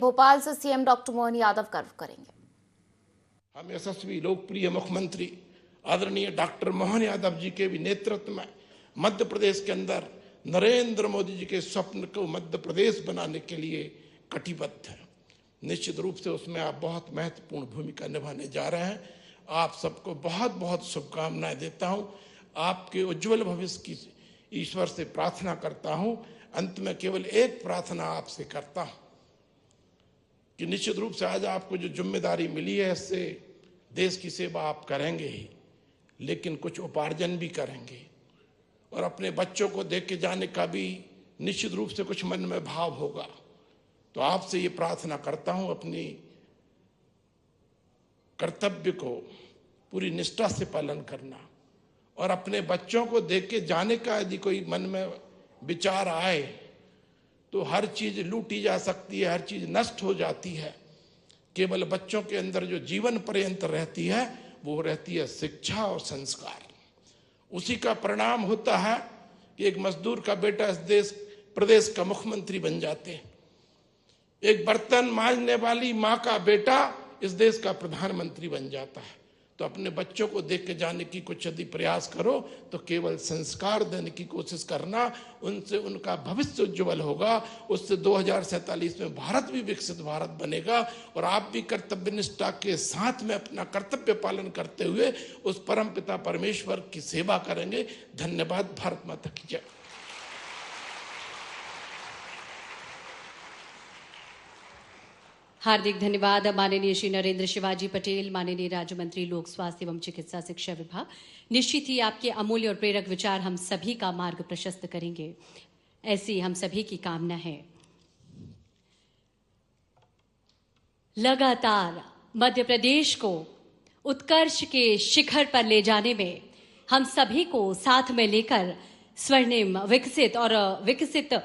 भोपाल से CM doctor Mohan Yadav curve करेंगे। हम यशस्वी लोकप्रिय मुख्यमंत्री आदरणीय डॉक्टर मोहन यादव जी के भी नेतृत्व में मध्य प्रदेश के अंदर नरेंद्र मोदी जी के स्वप्न को मध्य प्रदेश बनाने के लिए कटिबद्ध हैं। निश्चित रूप से उसमें आप बहुत महत्वपूर्ण भूमिका निभाने जा रहे हैं। आप सबको बहुत बहुत शुभकामनाएं देता हूं। आपके उज्जवल भविष्य की ईश्वर से प्रार्थना करता हूं। अंत में केवल एक प्रार्थना आपसे करता हूं कि निश्चित रूप से आज आपको जो जिम्मेदारी मिली है इससे देश की सेवा आप करेंगे ही, लेकिन कुछ उपार्जन भी करेंगे और अपने बच्चों को देख के जाने का भी निश्चित रूप से कुछ मन में भाव होगा। तो आपसे ये प्रार्थना करता हूं, अपनी कर्तव्य को पूरी निष्ठा से पालन करना और अपने बच्चों को देख के जाने का यदि कोई मन में विचार आए तो हर चीज लूटी जा सकती है, हर चीज नष्ट हो जाती है। केवल बच्चों के अंदर जो जीवन पर्यंत रहती है वो रहती है शिक्षा और संस्कार। उसी का परिणाम होता है कि एक मजदूर का बेटा इस देश प्रदेश का मुख्यमंत्री बन जाते हैं। एक बर्तन मांजने वाली माँ का बेटा इस देश का प्रधानमंत्री बन जाता है। तो अपने बच्चों को देख के जाने की कुछ यदि प्रयास करो तो केवल संस्कार देने की कोशिश करना, उनसे उनका भविष्य उज्जवल होगा। उससे 2047 में भारत भी विकसित भारत बनेगा और आप भी कर्तव्य निष्ठा के साथ में अपना कर्तव्य पालन करते हुए उस परमपिता परमेश्वर की सेवा करेंगे। धन्यवाद। भारत माता की जय। हार्दिक धन्यवाद माननीय श्री नरेंद्र शिवाजी पटेल, माननीय राज्य मंत्री लोक स्वास्थ्य एवं चिकित्सा शिक्षा विभाग। निश्चित ही आपके अमूल्य और प्रेरक विचार हम सभी का मार्ग प्रशस्त करेंगे, ऐसी हम सभी की कामना है। लगातार मध्य प्रदेश को उत्कर्ष के शिखर पर ले जाने में हम सभी को साथ में लेकर स्वर्णिम विकसित और विकसित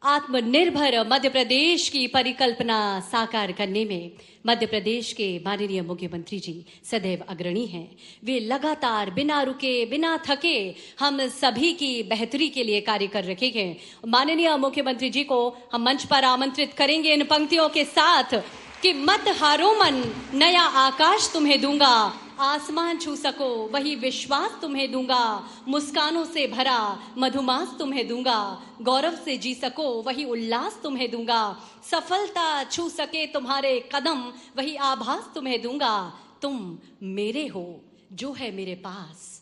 आत्मनिर्भर मध्य प्रदेश की परिकल्पना साकार करने में मध्य प्रदेश के माननीय मुख्यमंत्री जी सदैव अग्रणी हैं। वे लगातार बिना रुके बिना थके हम सभी की बेहतरी के लिए कार्य कर रहे हैं। माननीय मुख्यमंत्री जी को हम मंच पर आमंत्रित करेंगे इन पंक्तियों के साथ कि मत हारो मन, नया आकाश तुम्हें दूंगा, आसमान छू सको वही विश्वास तुम्हें दूंगा, मुस्कानों से भरा मधुमास तुम्हें दूंगा, गौरव से जी सको वही उल्लास तुम्हें दूंगा, सफलता छू सके तुम्हारे कदम वही आभास तुम्हें दूंगा, तुम मेरे हो जो है मेरे पास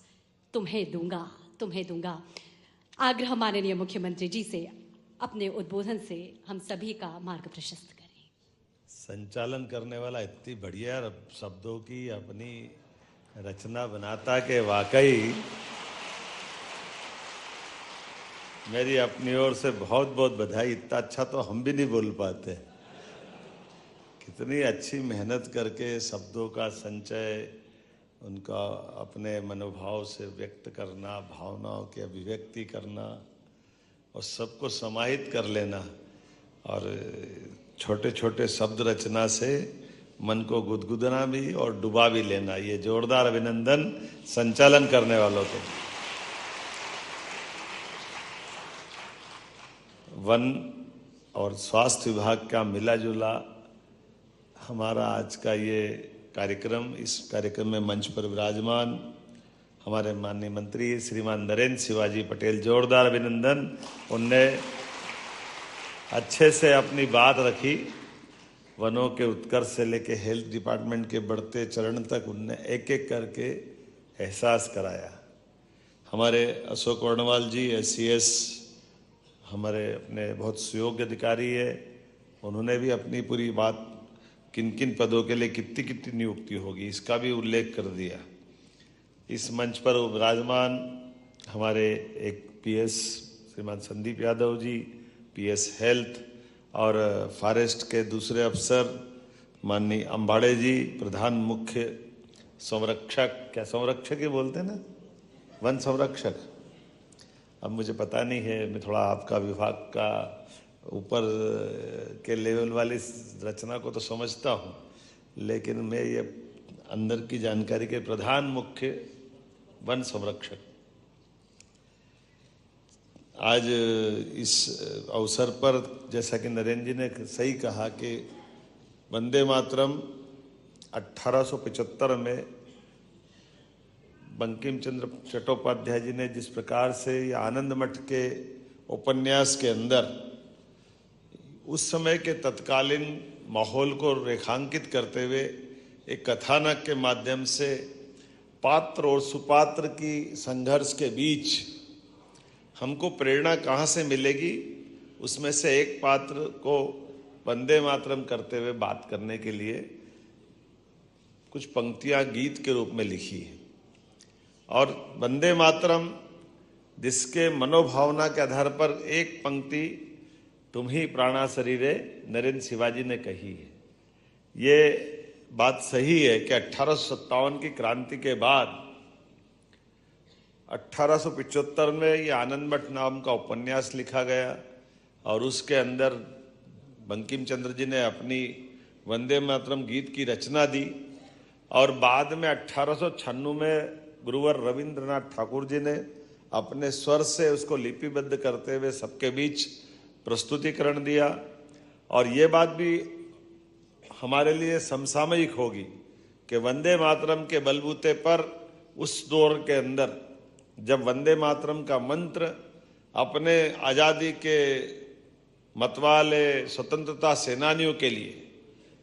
तुम्हें दूंगा तुम्हें दूंगा। आग्रह माननीय मुख्यमंत्री जी से अपने उद्बोधन से हम सभी का मार्ग प्रशस्त करें। संचालन करने वाला इतनी बढ़िया शब्दों की अपनी रचना बनाता कि वाकई मेरी अपनी ओर से बहुत बहुत बधाई। इतना अच्छा तो हम भी नहीं बोल पाते। कितनी अच्छी मेहनत करके शब्दों का संचय, उनका अपने मनोभाव से व्यक्त करना, भावनाओं की अभिव्यक्ति करना और सबको समाहित कर लेना और छोटे छोटे शब्द रचना से मन को गुदगुदना भी और डुबा भी लेना। ये जोरदार अभिनंदन संचालन करने वालों को। वन और स्वास्थ्य विभाग का मिला जुला हमारा आज का ये कार्यक्रम, इस कार्यक्रम में मंच पर विराजमान हमारे माननीय मंत्री श्रीमान नरेंद्र शिवाजी पटेल, जोरदार अभिनंदन। उनने अच्छे से अपनी बात रखी। वनों के उत्कर्ष से लेके हेल्थ डिपार्टमेंट के बढ़ते चरण तक उनने एक एक करके एहसास कराया। हमारे अशोक वर्णवाल जी SCS हमारे अपने बहुत सुयोग्य अधिकारी है। उन्होंने भी अपनी पूरी बात किन किन पदों के लिए कितनी कितनी नियुक्ति होगी इसका भी उल्लेख कर दिया। इस मंच पर विराजमान हमारे एक PS श्रीमान संदीप यादव जी, PS हेल्थ और फॉरेस्ट के दूसरे अफसर माननीय अंबाड़े जी, प्रधान मुख्य संरक्षक, क्या संरक्षक ही बोलते हैं ना, वन संरक्षक। अब मुझे पता नहीं है, मैं थोड़ा आपका विभाग का ऊपर के लेवल वाली रचना को तो समझता हूँ, लेकिन मैं ये अंदर की जानकारी के प्रधान मुख्य वन संरक्षक। आज इस अवसर पर जैसा कि नरेंद्र जी ने सही कहा कि वंदे मातरम 1875 में बंकिम चंद्र चट्टोपाध्याय जी ने जिस प्रकार से ये आनंद मठ के उपन्यास के अंदर उस समय के तत्कालीन माहौल को रेखांकित करते हुए एक कथानक के माध्यम से पात्र और सुपात्र की संघर्ष के बीच हमको प्रेरणा कहाँ से मिलेगी, उसमें से एक पात्र को वंदे मातरम करते हुए बात करने के लिए कुछ पंक्तियां गीत के रूप में लिखी है। और वंदे मातरम जिसके मनोभावना के आधार पर एक पंक्ति तुम ही प्राणा शरीरे नरेंद्र शिवाजी ने कही है। ये बात सही है कि 1857 की क्रांति के बाद 1875 में ये आनंद मठ नाम का उपन्यास लिखा गया और उसके अंदर बंकिम चंद्र जी ने अपनी वंदे मातरम गीत की रचना दी और बाद में 1896 में गुरुवर रविंद्रनाथ ठाकुर जी ने अपने स्वर से उसको लिपिबद्ध करते हुए सबके बीच प्रस्तुतिकरण दिया। और ये बात भी हमारे लिए समसामयिक होगी कि वंदे मातरम के बलबूते पर उस दौर के अंदर जब वंदे मातरम का मंत्र अपने आज़ादी के मतवाले स्वतंत्रता सेनानियों के लिए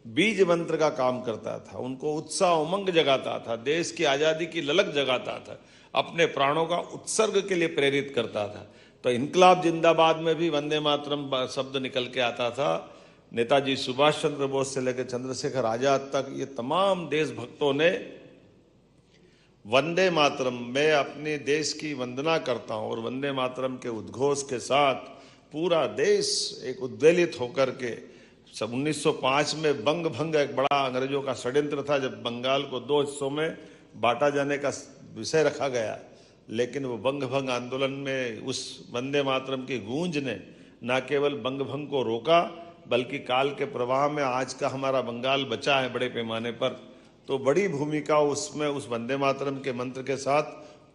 बीज मंत्र का काम करता था, उनको उत्साह उमंग जगाता था, देश की आज़ादी की ललक जगाता था, अपने प्राणों का उत्सर्ग के लिए प्रेरित करता था। तो इनकलाब जिंदाबाद में भी वंदे मातरम शब्द निकल के आता था। नेताजी सुभाष चंद्र बोस से लेकर चंद्रशेखर आजाद तक ये तमाम देशभक्तों ने वंदे मातरम, मैं अपने देश की वंदना करता हूँ, और वंदे मातरम के उद्घोष के साथ पूरा देश एक उद्वेलित होकर के 1905 में बंग भंग एक बड़ा अंग्रेजों का षड्यंत्र था, जब बंगाल को 2 हिस्सों में बांटा जाने का विषय रखा गया। लेकिन वो बंग भंग आंदोलन में उस वंदे मातरम की गूंज ने न केवल बंग भंग को रोका बल्कि काल के प्रवाह में आज का हमारा बंगाल बचा है बड़े पैमाने पर। तो बड़ी भूमिका उसमें उस वंदे मातरम के मंत्र के साथ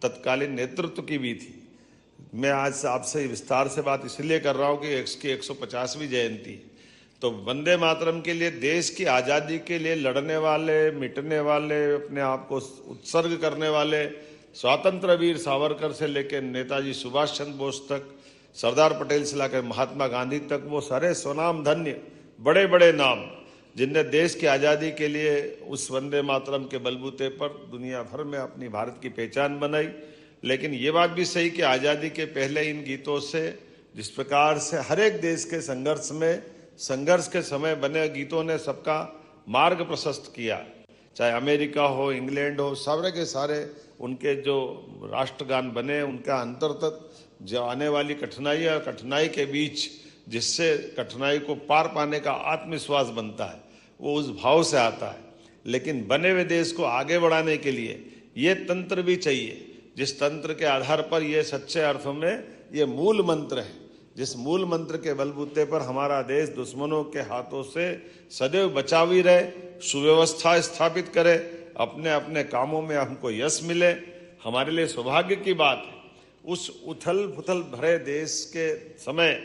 तत्कालीन नेतृत्व की भी थी। मैं आज आपसे विस्तार से बात इसलिए कर रहा हूँ कि इसकी 150वीं जयंती है। तो वंदे मातरम के लिए, देश की आज़ादी के लिए लड़ने वाले, मिटने वाले, अपने आप को उत्सर्ग करने वाले स्वतंत्र वीर सावरकर से लेकर नेताजी सुभाष चंद्र बोस तक, सरदार पटेल से लेकर महात्मा गांधी तक, वो सारे स्वनाम धन्य बड़े बड़े नाम जिनने देश की आज़ादी के लिए उस वंदे मातरम के बलबूते पर दुनिया भर में अपनी भारत की पहचान बनाई। लेकिन ये बात भी सही कि आज़ादी के पहले इन गीतों से जिस प्रकार से हर एक देश के संघर्ष के समय बने गीतों ने सबका मार्ग प्रशस्त किया, चाहे अमेरिका हो, इंग्लैंड हो, सारे के सारे उनके जो राष्ट्रगान बने, उनका अंतर्गत जो आने वाली कठिनाई और कठिनाई के बीच जिससे कठिनाई को पार पाने का आत्मविश्वास बनता है, वो उस भाव से आता है। लेकिन बने हुए देश को आगे बढ़ाने के लिए ये तंत्र भी चाहिए, जिस तंत्र के आधार पर ये सच्चे अर्थों में ये मूल मंत्र है, जिस मूल मंत्र के बलबूते पर हमारा देश दुश्मनों के हाथों से सदैव बचा हुई रहे, सुव्यवस्था स्थापित करे, अपने अपने कामों में हमको यश मिले। हमारे लिए सौभाग्य की बात है उस उथल पुथल भरे देश के समय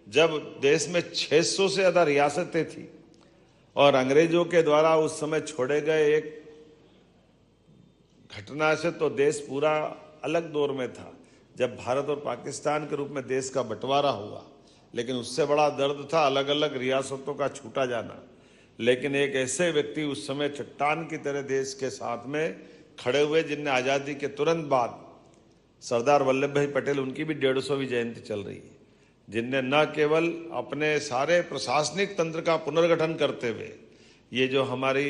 जब देश में 600 से ज्यादा रियासतें थी और अंग्रेजों के द्वारा उस समय छोड़े गए एक घटना से तो देश पूरा अलग दौर में था, जब भारत और पाकिस्तान के रूप में देश का बंटवारा हुआ। लेकिन उससे बड़ा दर्द था अलग अलग रियासतों का छूटा जाना। लेकिन एक ऐसे व्यक्ति उस समय चट्टान की तरह देश के साथ में खड़े हुए, जिनने आज़ादी के तुरंत बाद सरदार वल्लभ भाई पटेल, उनकी भी 150वीं जयंती चल रही है, जिनने न केवल अपने सारे प्रशासनिक तंत्र का पुनर्गठन करते हुए ये जो हमारी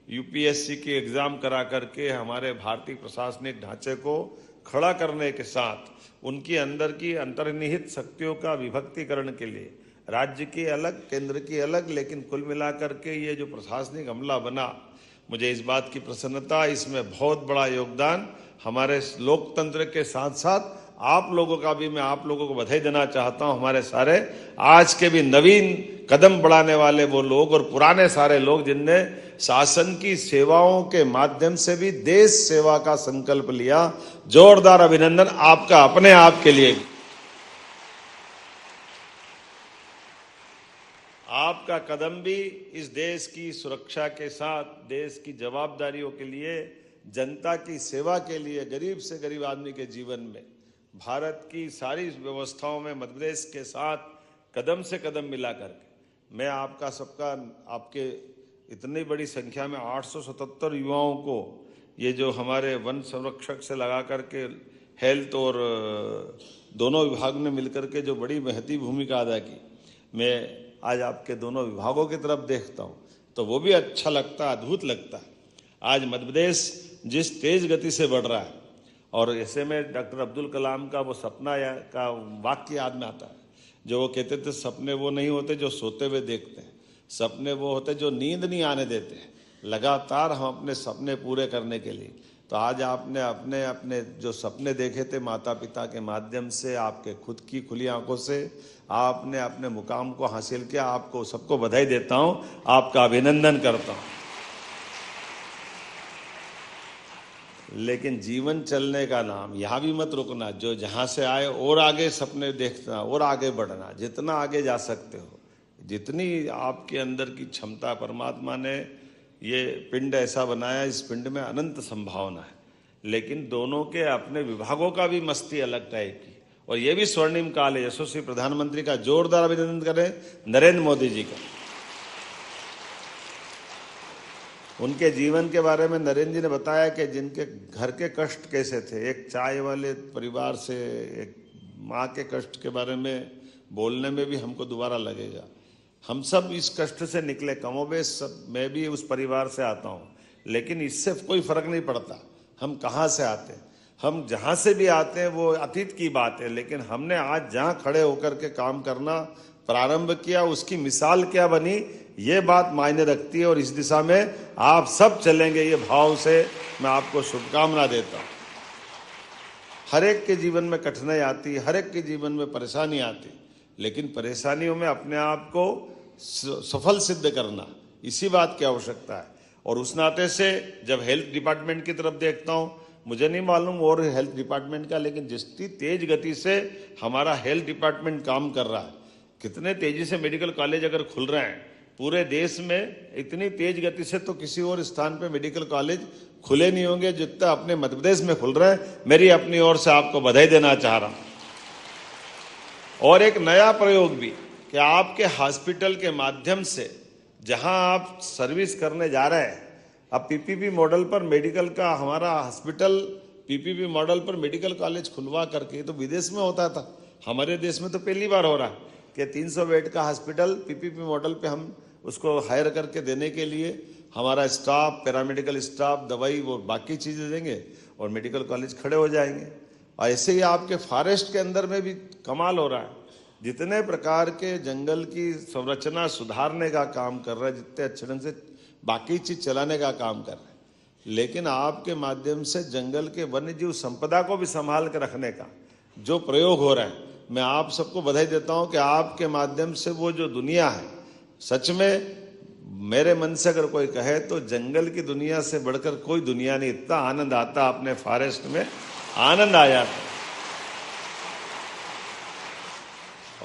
यूपीएससी की एग्जाम करा करके हमारे भारतीय प्रशासनिक ढांचे को खड़ा करने के साथ उनकी अंदर की अंतर्निहित शक्तियों का विभक्तिकरण के लिए राज्य की अलग, केंद्र की अलग, लेकिन कुल मिलाकर के ये जो प्रशासनिक अमला बना, मुझे इस बात की प्रसन्नता, इसमें बहुत बड़ा योगदान हमारे लोकतंत्र के साथ साथ आप लोगों का भी मैं आप लोगों को बधाई देना चाहता हूं। हमारे सारे आज के भी नवीन कदम बढ़ाने वाले वो लोग और पुराने सारे लोग जिनने शासन की सेवाओं के माध्यम से भी देश सेवा का संकल्प लिया, जोरदार अभिनंदन आपका अपने आप के लिए। आपका कदम भी इस देश की सुरक्षा के साथ, देश की जवाबदारियों के लिए, जनता की सेवा के लिए, गरीब से गरीब आदमी के जीवन में, भारत की सारी व्यवस्थाओं में मध्य प्रदेश के साथ कदम से कदम मिला करके मैं आपका सबका, आपके इतनी बड़ी संख्या में 877 युवाओं को ये जो हमारे वन संरक्षक से लगा करके हेल्थ और दोनों विभाग ने मिलकर के जो बड़ी महती भूमिका अदा की, मैं आज आपके दोनों विभागों की तरफ देखता हूँ तो वो भी अच्छा लगता है, अद्भुत लगता है। आज मध्य प्रदेश जिस तेज गति से बढ़ रहा है, और ऐसे में डॉक्टर अब्दुल कलाम का वो सपना का वाक्य याद में आता है, जो वो कहते थे, सपने वो नहीं होते जो सोते हुए देखते हैं, सपने वो होते जो नींद नहीं आने देते हैं, लगातार हम अपने सपने पूरे करने के लिए। तो आज आपने अपने अपने जो सपने देखे थे माता पिता के माध्यम से, आपके खुद की खुली आंखों से आपने अपने मुकाम को हासिल किया। आपको सबको बधाई देता हूं, आपका अभिनंदन करता हूं। लेकिन जीवन चलने का नाम, यहां भी मत रुकना, जो जहां से आए और आगे सपने देखना और आगे बढ़ना, जितना आगे जा सकते हो, जितनी आपके अंदर की क्षमता, परमात्मा ने ये पिंड ऐसा बनाया, इस पिंड में अनंत संभावना है। लेकिन दोनों के अपने विभागों का भी मस्ती अलग टाइप की, और ये भी स्वर्णिम काल है। यशस्वी प्रधानमंत्री का जोरदार अभिनंदन करें, नरेंद्र मोदी जी का। उनके जीवन के बारे में नरेंद्र जी ने बताया कि जिनके घर के कष्ट कैसे थे, एक चाय वाले परिवार से, एक माँ के कष्ट के बारे में बोलने में भी हमको दोबारा लगेगा। हम सब इस कष्ट से निकले, कमोबेश सब, मैं भी उस परिवार से आता हूँ, लेकिन इससे कोई फर्क नहीं पड़ता हम कहाँ से आते हैं। हम जहाँ से भी आते हैं वो अतीत की बात है, लेकिन हमने आज जहाँ खड़े होकर के काम करना प्रारंभ किया, उसकी मिसाल क्या बनी, ये बात मायने रखती है। और इस दिशा में आप सब चलेंगे, ये भाव से मैं आपको शुभकामना देता हूँ। हर एक के जीवन में कठिनाई आती, हर एक के जीवन में परेशानी आती, लेकिन परेशानियों में अपने आप को सफल सिद्ध करना, इसी बात की आवश्यकता है। और उस नाते से जब हेल्थ डिपार्टमेंट की तरफ देखता हूँ, मुझे नहीं मालूम और हेल्थ डिपार्टमेंट का, लेकिन जितनी तेज गति से हमारा हेल्थ डिपार्टमेंट काम कर रहा है, कितने तेजी से मेडिकल कॉलेज अगर खुल रहे हैं पूरे देश में, इतनी तेज गति से तो किसी और स्थान पे मेडिकल कॉलेज खुले नहीं होंगे जितना अपने मध्य प्रदेश में खुल रहे हैं। मेरी अपनी ओर से आपको बधाई देना चाह रहा हूं। और एक नया प्रयोग भी कि आपके हॉस्पिटल के माध्यम से जहां आप सर्विस करने जा रहे हैं, अब पीपीपी मॉडल पर मेडिकल का हमारा हॉस्पिटल, पीपीपी मॉडल पर मेडिकल कॉलेज खुलवा करके, तो विदेश में होता था, हमारे देश में तो पहली बार हो रहा है कि 300 बेड का हॉस्पिटल पीपीपी मॉडल पे हम उसको हायर करके देने के लिए हमारा स्टाफ, पैरामेडिकल स्टाफ, दवाई, वो बाकी चीज़ें देंगे और मेडिकल कॉलेज खड़े हो जाएंगे। और ऐसे ही आपके फॉरेस्ट के अंदर में भी कमाल हो रहा है, जितने प्रकार के जंगल की संरचना सुधारने का काम कर रहा है, जितने अच्छे ढंग से बाकी चीज चलाने का काम कर रहे हैं, लेकिन आपके माध्यम से जंगल के वन्य जीव संपदा को भी संभाल कर रखने का जो प्रयोग हो रहा है, मैं आप सबको बधाई देता हूं कि आपके माध्यम से वो जो दुनिया है, सच में मेरे मन से अगर कोई कहे तो जंगल की दुनिया से बढ़कर कोई दुनिया नहीं। इतना आनंद आता अपने फॉरेस्ट में, आनंद आ जाता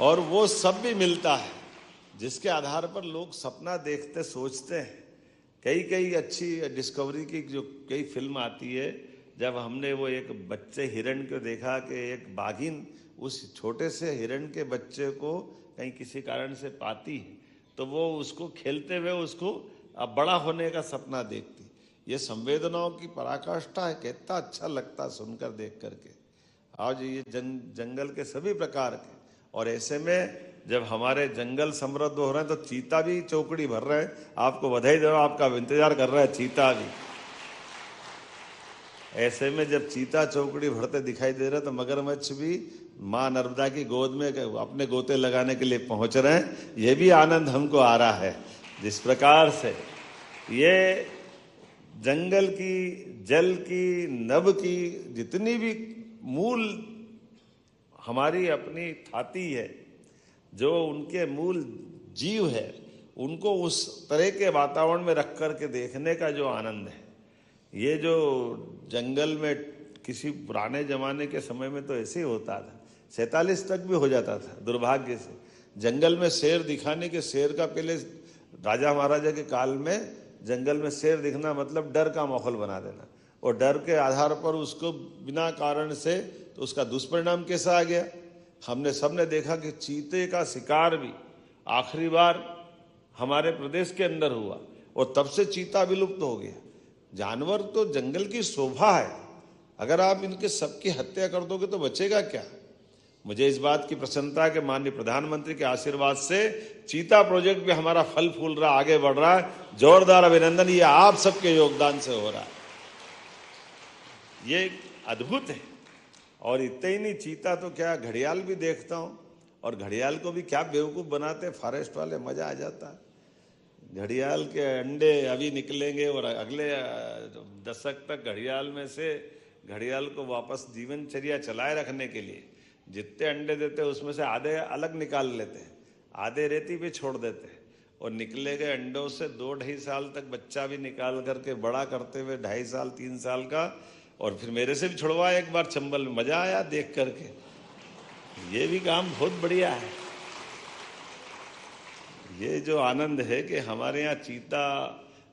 और वो सब भी मिलता है जिसके आधार पर लोग सपना देखते, सोचते हैं। कई अच्छी डिस्कवरी की जो कई फिल्म आती है, जब हमने वो एक बच्चे हिरण को देखा कि एक बाघिन उस छोटे से हिरण के बच्चे को कहीं किसी कारण से पाती है, तो वो उसको खेलते हुए उसको अब बड़ा होने का सपना देखती। ये संवेदनाओं की पराकाष्ठा है, कितना अच्छा लगता सुनकर देख करके। आज ये जंगल के सभी प्रकार के, और ऐसे में जब हमारे जंगल समृद्ध हो रहे हैं तो चीता भी चौकड़ी भर रहे हैं। आपको बधाई दे रहा हूं, आपका इंतजार कर रहा है चीता भी। ऐसे में जब चीता चौकड़ी भरते दिखाई दे रहे हैं तो मगरमच्छ भी माँ नर्मदा की गोद में अपने गोते लगाने के लिए पहुंच रहे हैं। ये भी आनंद हमको आ रहा है। जिस प्रकार से ये जंगल की, जल की, नभ की जितनी भी मूल हमारी अपनी थाती है, जो उनके मूल जीव है, उनको उस तरह के वातावरण में रख कर के देखने का जो आनंद है, ये जो जंगल में किसी पुराने जमाने के समय में तो ऐसे ही होता था, 47 तक भी हो जाता था दुर्भाग्य से। जंगल में शेर दिखाने के, शेर का पहले राजा महाराजा के काल में जंगल में शेर दिखना मतलब डर का माहौल बना देना, और डर के आधार पर उसको बिना कारण से, तो उसका दुष्परिणाम कैसा आ गया। हमने सबने देखा कि चीते का शिकार भी आखिरी बार हमारे प्रदेश के अंदर हुआ और तब से चीता विलुप्त हो गया। जानवर तो जंगल की शोभा है, अगर आप इनके सबकी हत्या कर दोगे तो बचेगा क्या। मुझे इस बात की प्रसन्नता है कि माननीय प्रधानमंत्री के आशीर्वाद से चीता प्रोजेक्ट भी हमारा फल फूल रहा, आगे बढ़ रहा है। जोरदार अभिनंदन, ये आप सबके योगदान से हो रहा है, ये अद्भुत है। और इतना ही नहीं, चीता तो क्या, घड़ियाल भी देखता हूं, और घड़ियाल को भी क्या बेवकूफ बनाते फॉरेस्ट वाले, मजा आ जाता है। घड़ियाल के अंडे अभी निकलेंगे और अगले दशक तक घड़ियाल को वापस जीवनचर्या चलाए रखने के लिए जितने अंडे देते हैं उसमें से आधे अलग निकाल लेते हैं, आधे रेती पे छोड़ देते हैं, और निकले गए अंडों से 2-2.5 साल तक बच्चा भी निकाल करके बड़ा करते हुए 2.5 साल 3 साल का, और फिर मेरे से भी छुड़वाया एक बार चंबल में, मजा आया देख करके। ये भी काम बहुत बढ़िया है। ये जो आनंद है कि हमारे यहाँ चीता,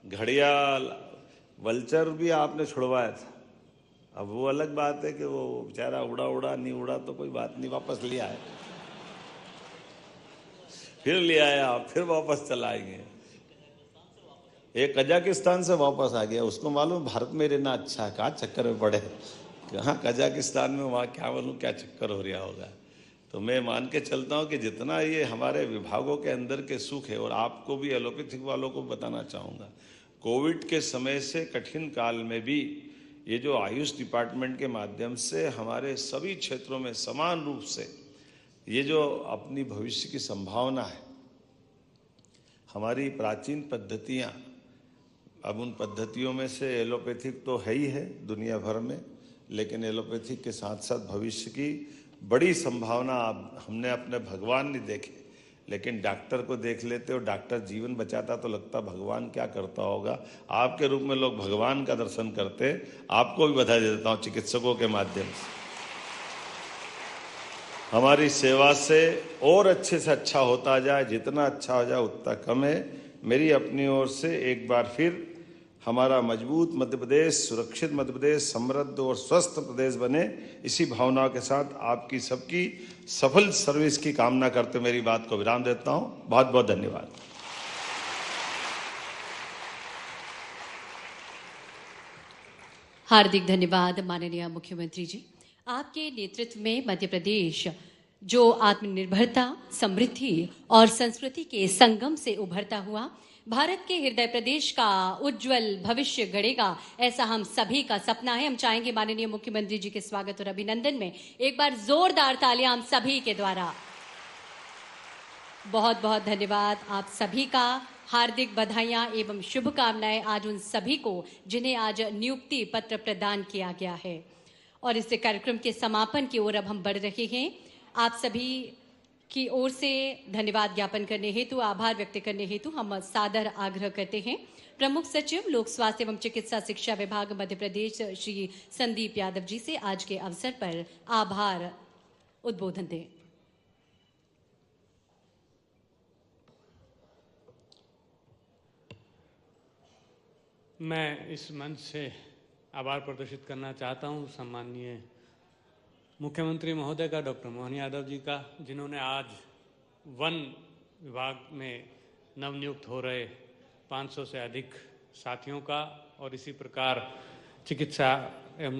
घड़ियाल, वल्चर भी आपने छुड़वाया था। अब वो अलग बात है कि वो बेचारा उड़ा नहीं उड़ा तो कोई बात नहीं, वापस ले आए, फिर ले आया, फिर वापस चलाएंगे। एक कजाकिस्तान से वापस आ गया, उसको मालूम भारत में रहना अच्छा है, कहाँ चक्कर में पड़े, कहाँ कजाकिस्तान में, वहाँ क्या मालूम क्या चक्कर हो रहा होगा। तो मैं मान के चलता हूँ कि जितना ये हमारे विभागों के अंदर के सुख है, और आपको भी एलोपैथिक वालों को बताना चाहूँगा, कोविड के समय से कठिन काल में भी ये जो आयुष डिपार्टमेंट के माध्यम से हमारे सभी क्षेत्रों में समान रूप से ये जो अपनी भविष्य की संभावना है, हमारी प्राचीन पद्धतियाँ, अब उन पद्धतियों में से एलोपैथिक तो है ही है दुनिया भर में, लेकिन एलोपैथिक के साथ साथ भविष्य की बड़ी संभावना हमने अपने भगवान नहीं देखे, लेकिन डॉक्टर को देख लेते, और डॉक्टर जीवन बचाता तो लगता भगवान क्या करता होगा। आपके रूप में लोग भगवान का दर्शन करते, आपको भी बधाई देता हूँ चिकित्सकों के माध्यम से। हमारी सेवा से और अच्छे से अच्छा होता जाए, जितना अच्छा हो जाए उतना कम है। मेरी अपनी ओर से एक बार फिर हमारा मजबूत मध्य प्रदेश, सुरक्षित मध्य प्रदेश, समृद्ध और स्वस्थ प्रदेश बने, इसी भावना के साथ आपकी सबकी सफल सर्विस की कामना करते मेरी बात को विराम देता हूं। बहुत बहुत धन्यवाद। हार्दिक धन्यवाद माननीय मुख्यमंत्री जी। आपके नेतृत्व में मध्य प्रदेश जो आत्मनिर्भरता, समृद्धि और संस्कृति के संगम से उभरता हुआ भारत के हृदय प्रदेश का उज्जवल भविष्य गढ़ेगा, ऐसा हम सभी का सपना है। हम चाहेंगे माननीय मुख्यमंत्री जी के स्वागत और अभिनंदन में एक बार जोरदार तालियां हम सभी के द्वारा। बहुत बहुत धन्यवाद आप सभी का, हार्दिक बधाइयां एवं शुभकामनाएं आज उन सभी को जिन्हें आज नियुक्ति पत्र प्रदान किया गया है। और इस कार्यक्रम के समापन की ओर अब हम बढ़ रहे हैं। आप सभी की ओर से धन्यवाद ज्ञापन करने हेतु, आभार व्यक्त करने हेतु हम सादर आग्रह करते हैं प्रमुख सचिव लोक स्वास्थ्य एवं चिकित्सा शिक्षा विभाग मध्य प्रदेश श्री संदीप यादव जी से आज के अवसर पर आभार उद्बोधन दें। मैं इस मंच से आभार प्रदर्शित करना चाहता हूं सम्माननीय मुख्यमंत्री महोदय का, डॉक्टर मोहन यादव जी का, जिन्होंने आज वन विभाग में नवनियुक्त हो रहे 500 से अधिक साथियों का, और इसी प्रकार चिकित्सा एवं